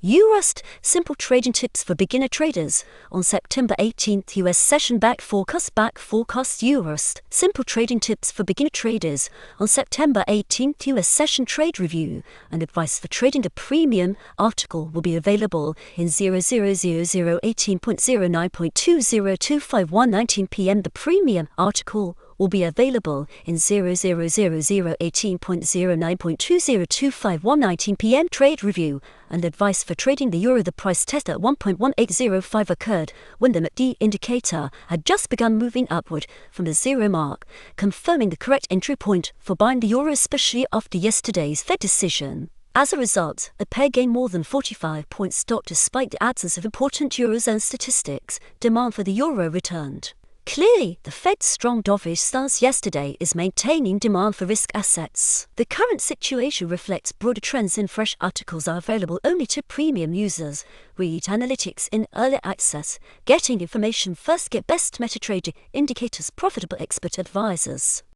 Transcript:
EURUSD Simple Trading Tips for Beginner Traders. On September 18th, US Session Back Forecast EURUSD Simple Trading Tips for Beginner Traders. On September 18th, US Session Trade Review and Advice for Trading the Premium article will be available in 000018.09.202519 p.m. The Premium article will be available in 000018.09.202519 p.m. Trade Review and Advice for Trading the Euro. The price test at 1.1805 occurred when the MACD indicator had just begun moving upward from the zero mark, confirming the correct entry point for buying the euro, especially after yesterday's Fed decision. As a result, the pair gained more than 45 points. Despite the absence of important Eurozone statistics, demand for the euro returned. Clearly, the Fed's strong dovish stance yesterday is maintaining demand for risk assets. The current situation reflects broader trends in fresh articles are available only to premium users. Read analytics in early access. Getting information first, get best MetaTrader indicators, profitable expert advisors.